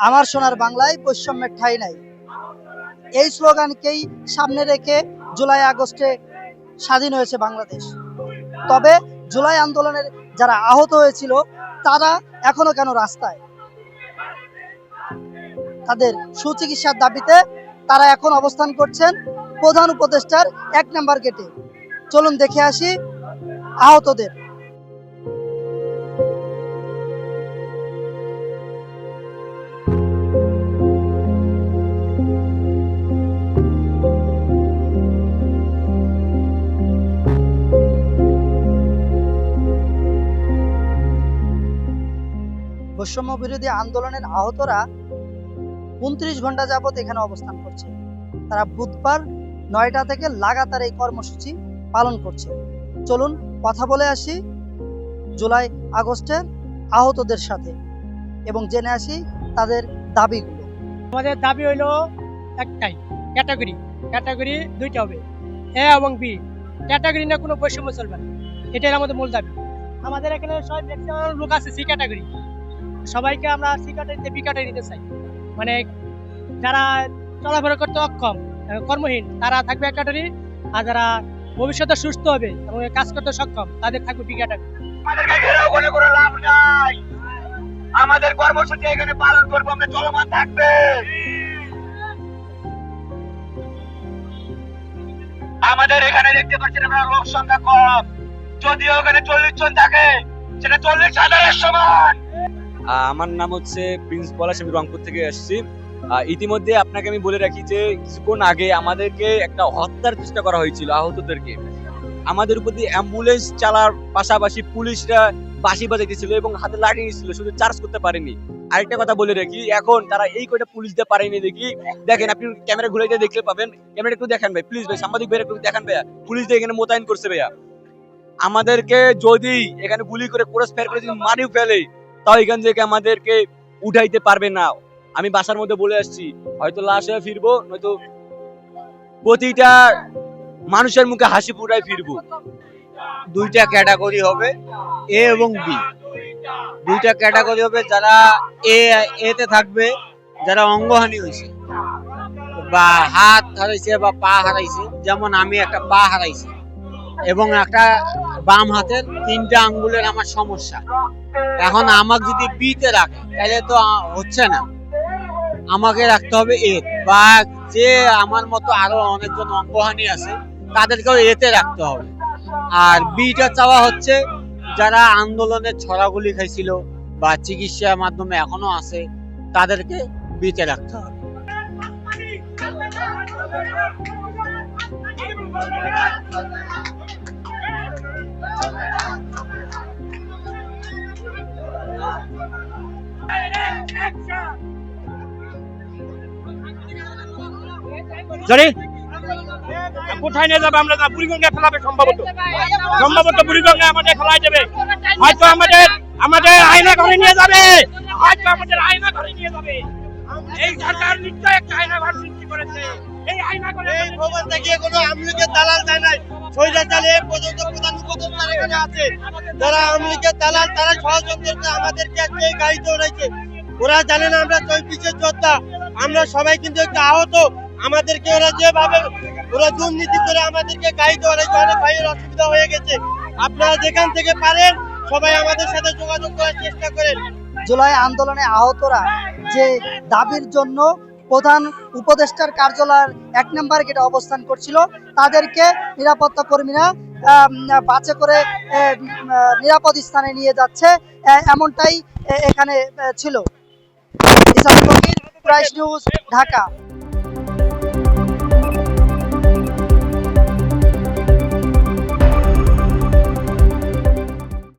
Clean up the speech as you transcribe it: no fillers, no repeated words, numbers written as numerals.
আমার সোনার বাংলায় বৈষম্যের ঠাঁই নাই, এই স্লোগানকেই সামনে রেখে জুলাই আগস্টে স্বাধীন হয়েছে বাংলাদেশ। তবে জুলাই আন্দোলনের যারা আহত হয়েছিল তারা এখনো কেন রাস্তায়? তাদের সুচিকিৎসার দাবিতে তারা এখন অবস্থান করছেন প্রধান উপদেষ্টার ১ নম্বর গেটে। চলুন দেখে আসি আহতদের। বৈষম্য বিরোধী আন্দোলনের আহতরা ২৯ ঘন্টা যাবত এখানে অবস্থান করছে। তারা বুধবার ৯টা থেকে লাগাতার এই কর্মসূচি পালন করছে। চলুন কথা বলে আসি জুলাই আগস্টের আহতদের সাথে এবং জেনে আসি তাদের দাবিগুলো। আমাদের দাবি হইল একটাই, ক্যাটাগরি দুইটা হবে, এ এবং বি। ক্যাটাগরি না কোনো বৈষম্য চলবে না, এটাই আমাদের মূল দাবি। আমাদের এখানে সবাই ম্যাক্সিমাম লোক আছে সি ক্যাটাগরি, সবাইকে আমরা সি ক্যাটাগরিতে বি ক্যাটাগরি নিতে চাই। মানে যারা চলাফেরা করতে অক্ষম, কর্মহীন, তারা থাকবে এক ক্যাটাগরি, আর যারা ভবিষ্যতে সুস্থ হবে এবং কাজ করতে সক্ষম তাদের থাকবে বি ক্যাটাগরি। আমাদেরকে ঘেরাও করে কোনো লাভ নাই, আমাদের কর্মসূচি এখানে পালন করবো, আমরা চলমান থাকবে। আমাদের এখানে দেখতে পাচ্ছেন আমরা লোক সংখ্যা কম, যদিও এখানে ৪০ জন থাকে, সেটা ৪০,০০০-এর সমান। আমার নাম হচ্ছে প্রিন্স পলাশ, আমি রংপুর থেকে আসছি। ইতিমধ্যে আপনাকে আমি বলে রাখি যে কিছুক্ষণ আগে আমাদেরকে একটা হত্যার চেষ্টা করা হয়েছিল আহতদেরকে। আমাদের উপর দিয়ে অ্যাম্বুলেন্স চালার পাশাপাশি পুলিশরা বাঁশি বাজাইতেছিল এবং হাতে লাঠি নিয়েছিল, শুধু চার্জ করতে পারেনি। আরেকটা কথা বলে রাখি, এখন তারা এই কয়টা পুলিশ দিয়ে পারেনি দেখি। দেখেন, আপনি ক্যামেরা ঘুরে দিয়ে দেখলে পাবেন। ক্যামেরা একটু দেখেন ভাই, প্লিজ ভাই, সাংবাদিক ভাই একটু দেখেন ভাইয়া, পুলিশ দিয়ে এখানে মোতায়েন করছে ভাইয়া। আমাদেরকে যদি এখানে গুলি করে ক্রস ফায়ার করে যদি মারিও ফেলে, তাও এখান থেকে আমাদেরকে উঠাইতে পারবে না। আমি বাসার মধ্যে বলে আসছি, হয়তো লাশ হয়ে ফিরবো, নয়তো প্রতিটা মানুষের মুখে হাসি ফুটায় ফিরবো। দুইটা ক্যাটাগরি হবে, এ এবং বি। দুইটা ক্যাটাগরি হবে, যারা এতে থাকবে যারা অঙ্গহানি হয়েছে বা হাত হারাইছে বা পা হারাইছে, যেমন আমি একটা পা হারাইছি এবং একটা বাম হাতের 3টা আঙ্গুলের আমার সমস্যা। এখন আমাকে যদি বিতে রাখে তাহলে তো হচ্ছে না, আমাকে রাখতে হবে এ, বা যে আমার মতো আরো অনেকজন অঙ্গহানি আছে তাদেরকেও এতে রাখতে হবে। আর বিটা চাওয়া হচ্ছে যারা আন্দোলনের ছড়াগুলি খাইছিল বা চিকিৎসার মাধ্যমে এখনো আছে, তাদেরকে বিতে রাখতে হবে। কোথায় নিয়ে যাবে? আমরা বুড়িগঙ্গা ফেলাবে, সম্ভবত বুড়িগঙ্গা আমাদের ফেলাই দেবে, হয়তো আমাদের আয়না ঘরে নিয়ে যাবে, এই সরকার নিশ্চয় একটা আয়না ঘর সৃষ্টি করেছে। এই আয়না ঘরে ভবন থেকে কোনো আমলিকের দালাল দেয় নাই, স্বৈরাচারী পর্যন্ত প্রধান উপদেষ্টা এখানে আছে, যারা আমলিকের দালাল তারা ষড়যন্ত্র আমাদেরকে আজকে এই গাড়িতে উঠাইছে। ওরা জানে না আমরা ২৪-এর যোদ্ধা, আমরা সবাই কিন্তু একটু আহত। আমাদেরকে ওরা যেভাবে দুর্নীতি করে আমাদেরকে গাড়িতে উঠাইছে, অনেক ভাইয়ের অসুবিধা হয়ে গেছে। আপনারা যেখান থেকে পারেন সবাই আমাদের সাথে যোগাযোগ করার চেষ্টা করেন। জুলাই আন্দোলনে আহতরা যে দাবির জন্য প্রধান উপদেষ্টার কার্যালয়ের ১ নম্বর গেটে অবস্থান করছিল, তাদেরকে নিরাপত্তা কর্মীরা বাসে করে নিরাপদ স্থানে নিয়ে যাচ্ছে, এমনটাই এখানে ছিল। ইসলাম কবির, প্রাইস নিউজ, ঢাকা।